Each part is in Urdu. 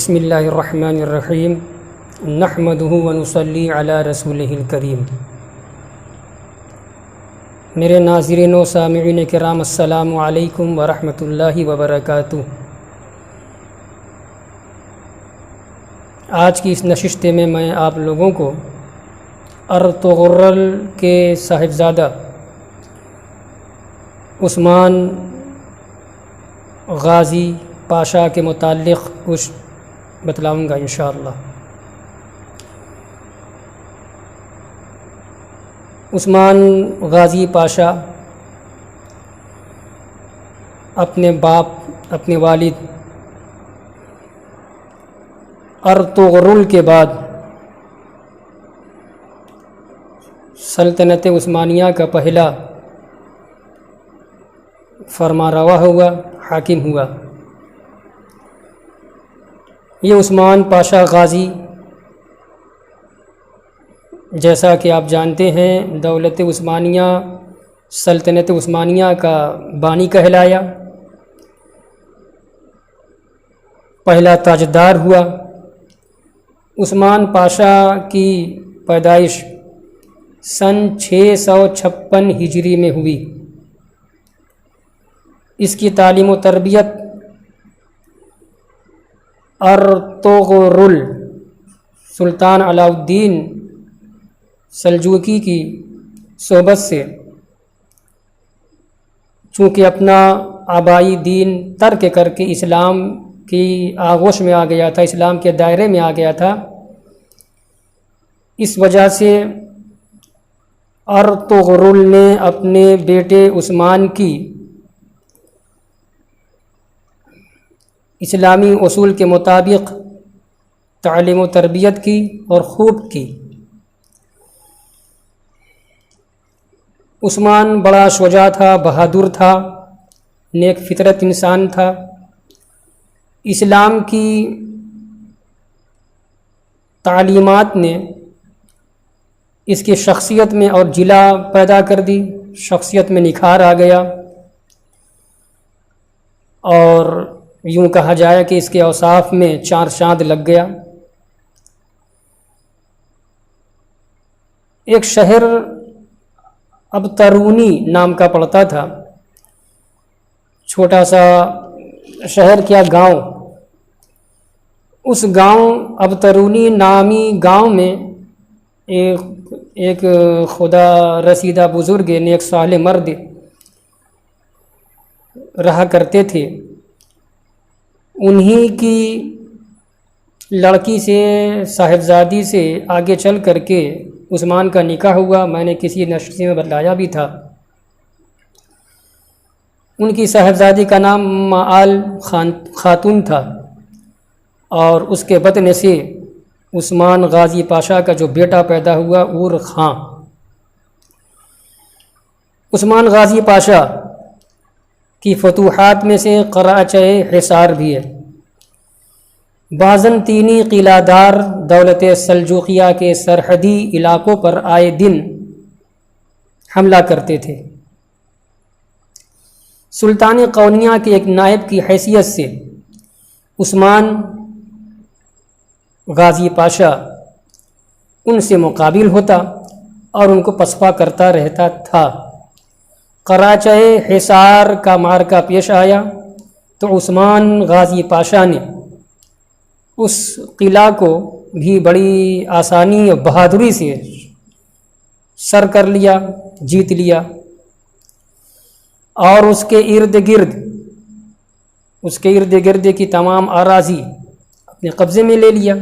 بسم اللہ الرحمن الرحیم نحمدہ ونصلی علی رسولہ الکریم۔ میرے ناظرین و سامعین کرام، السلام علیکم ورحمۃ اللہ وبرکاتہ۔ آج کی اس نشست میں میں آپ لوگوں کو ارطغرل کے صاحبزادہ عثمان غازی پاشا کے متعلق کچھ بتلاؤں گا انشاءاللہ۔ عثمان غازی پاشا اپنے باپ، اپنے والد ارطغرل کے بعد سلطنت عثمانیہ کا پہلا فرمانروا ہوا، حاکم ہوا۔ یہ عثمان پاشا غازی، جیسا کہ آپ جانتے ہیں، دولت عثمانیہ، سلطنت عثمانیہ کا بانی کہلایا، پہلا تاجدار ہوا۔ عثمان پاشا کی پیدائش سن 656 ہجری میں ہوئی۔ اس کی تعلیم و تربیت ارطغرل سلطان علاء الدین سلجوقی کی صحبت سے، چونکہ اپنا آبائی دین ترک کر کے اسلام کی آغوش میں آ گیا تھا، اسلام کے دائرے میں آ گیا تھا، اس وجہ سے ارطغرل نے اپنے بیٹے عثمان کی اسلامی اصول کے مطابق تعلیم و تربیت کی اور خوب کی۔ عثمان بڑا شجاع تھا، بہادر تھا، نیک فطرت انسان تھا۔ اسلام کی تعلیمات نے اس کی شخصیت میں اور جلا پیدا کر دی، شخصیت میں نکھار آ گیا، اور یوں کہا جائے کہ اس کے اوصاف میں چار چاند لگ گیا۔ ایک شہر ابترونی نام کا پڑتا تھا، چھوٹا سا شہر کیا گاؤں، اس گاؤں ابترونی نامی گاؤں میں ایک خدا رسیدہ بزرگ، نیک صالح مرد رہا کرتے تھے۔ انہی کی لڑکی سے، صاحبزادی سے آگے چل کر کے عثمان کا نکاح ہوا۔ میں نے کسی نشست میں بتلایا بھی تھا۔ ان کی صاحبزادی کا نام معال خاتون تھا، اور اس کے بدن سے عثمان غازی پاشا کا جو بیٹا پیدا ہوا، اور خان۔ عثمان غازی پاشا کی فتوحات میں سے قراچہ حصار بھی ہے۔ بازنطینی قلعہ دار دولت سلجوقیہ کے سرحدی علاقوں پر آئے دن حملہ کرتے تھے۔ سلطان قونیہ کے ایک نائب کی حیثیت سے عثمان غازی پاشا ان سے مقابل ہوتا اور ان کو پسپا کرتا رہتا تھا۔ قراچہ حصار کا معرکہ پیش آیا تو عثمان غازی پاشا نے اس قلعہ کو بھی بڑی آسانی اور بہادری سے سر کر لیا، جیت لیا، اور اس کے ارد گرد کی تمام اراضی اپنے قبضے میں لے لیا۔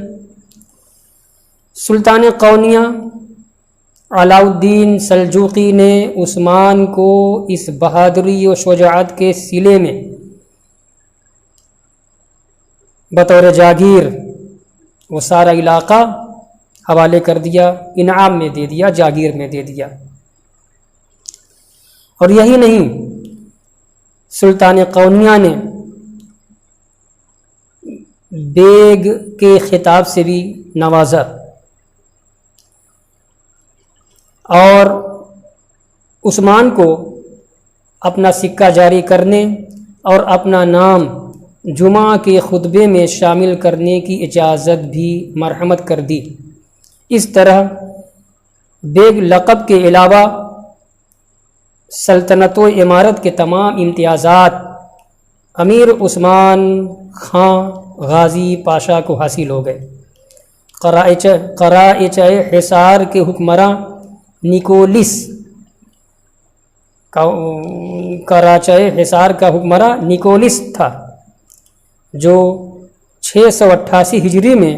سلطان قونیہ علاء الدین سلجوقی نے عثمان کو اس بہادری و شجاعت کے صلے میں بطور جاگیر وہ سارا علاقہ حوالے کر دیا، انعام میں دے دیا، جاگیر میں دے دیا۔ اور یہی نہیں، سلطان قونیہ نے بیگ کے خطاب سے بھی نوازا، اور عثمان کو اپنا سکہ جاری کرنے اور اپنا نام جمعہ کے خطبے میں شامل کرنے کی اجازت بھی مرحمت کر دی۔ اس طرح بیگ لقب کے علاوہ سلطنت و امارت کے تمام امتیازات امیر عثمان خاں غازی پاشا کو حاصل ہو گئے۔ قرائچہ حصار کے حکمراں نکولس کراچہ حصار کا حکمراں نکولس تھا، جو 688 ہجری میں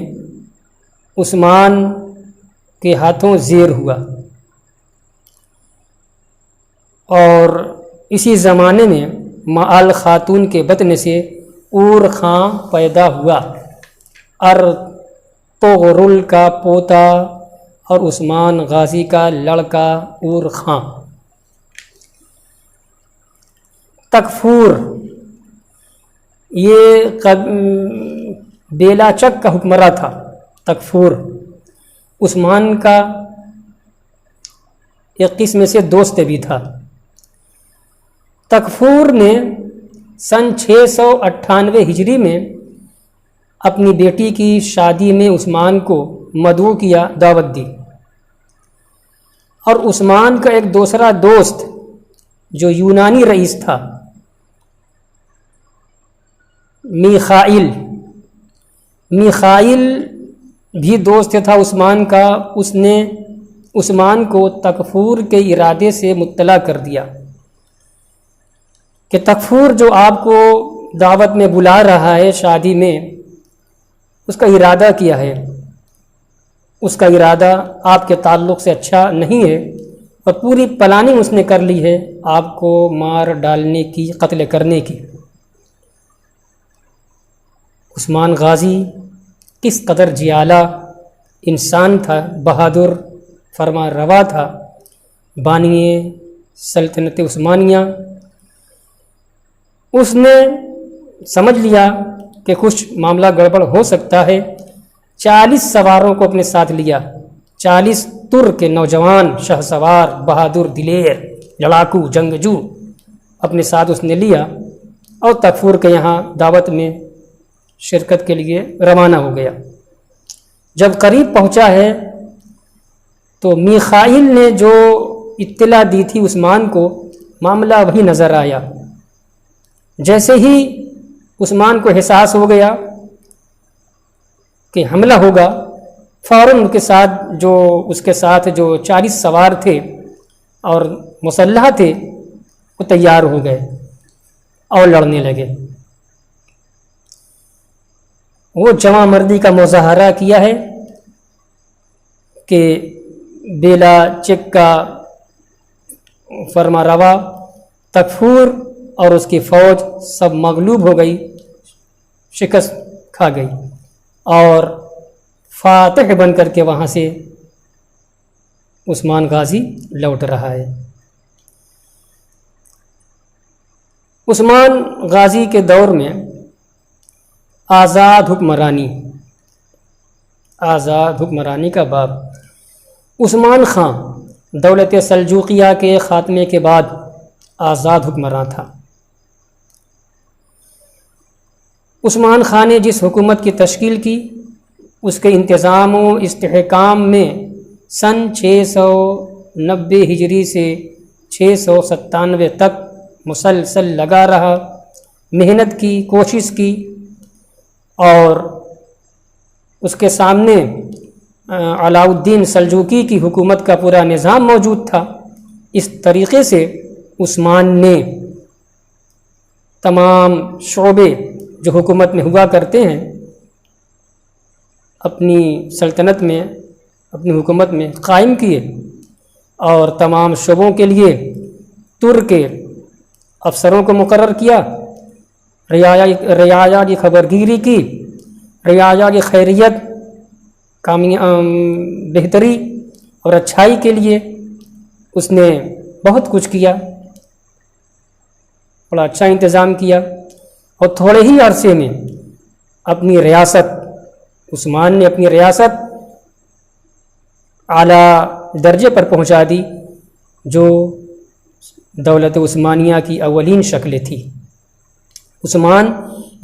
عثمان کے ہاتھوں زیر ہوا، اور اسی زمانے میں معال خاتون کے بطن سے اور خاں پیدا ہوا، ارطغرل کا پوتا اور عثمان غازی کا لڑکا اور خاں۔ تکفور، یہ بیلا چک کا حکمراں تھا۔ تکفور عثمان کا ایک قسم سے دوست بھی تھا۔ تکفور نے سن 698 ہجری میں اپنی بیٹی کی شادی میں عثمان کو مدعو کیا، دعوت دی، اور عثمان کا ایک دوسرا دوست جو یونانی رئیس تھا، میخائیل بھی دوست تھا عثمان کا، اس نے عثمان کو تکفور کے ارادے سے مطلع کر دیا کہ تکفور جو آپ کو دعوت میں بلا رہا ہے شادی میں، اس کا ارادہ کیا ہے، اس کا ارادہ آپ کے تعلق سے اچھا نہیں ہے، اور پوری پلاننگ اس نے کر لی ہے آپ کو مار ڈالنے کی، قتل کرنے کی۔ عثمان غازی کس قدر جیالہ انسان تھا، بہادر فرما روا تھا، بانی سلطنت عثمانیہ۔ اس نے سمجھ لیا کہ کچھ معاملہ گڑبڑ ہو سکتا ہے، 40 سواروں کو اپنے ساتھ لیا، 40 ترک کے نوجوان شاہ سوار، بہادر، دلیر، لڑاکو، جنگجو اپنے ساتھ اس نے لیا، اور تکفور کے یہاں دعوت میں شرکت کے لیے روانہ ہو گیا۔ جب قریب پہنچا ہے تو میخائیل نے جو اطلاع دی تھی عثمان کو، معاملہ وہی نظر آیا۔ جیسے ہی عثمان کو احساس ہو گیا کہ حملہ ہوگا، فوراً اس کے ساتھ جو 40 سوار تھے اور مسلح تھے، وہ تیار ہو گئے اور لڑنے لگے۔ وہ جواں مردی کا مظاہرہ کیا ہے کہ بیلا چک کا فرما روا تکفور اور اس کی فوج سب مغلوب ہو گئی، شکست کھا گئی، اور فاتح بن کر کے وہاں سے عثمان غازی لوٹ رہا ہے۔ عثمان غازی کے دور میں آزاد حکمرانی کا باب۔ عثمان خاں دولت سلجوقیہ کے خاتمے کے بعد آزاد حکمراں تھا۔ عثمان خاں نے جس حکومت کی تشکیل کی، اس کے انتظام و استحکام میں سن 690 ہجری سے 697 تک مسلسل لگا رہا، محنت کی، کوشش کی، اور اس کے سامنے علاء الدین سلجوقی کی حکومت کا پورا نظام موجود تھا۔ اس طریقے سے عثمان نے تمام شعبے جو حکومت میں ہوا کرتے ہیں اپنی سلطنت میں، اپنی حکومت میں قائم کیے، اور تمام شعبوں کے لیے ترک افسروں کو مقرر کیا، رعایا کی خبرگیری کی، رعایا کی خیریت، بہتری اور اچھائی کے لیے اس نے بہت کچھ کیا، بڑا اچھا انتظام کیا، اور تھوڑے ہی عرصے میں اپنی ریاست، عثمان نے اپنی ریاست اعلیٰ درجے پر پہنچا دی، جو دولت عثمانیہ کی اولین شکلیں تھی۔ عثمان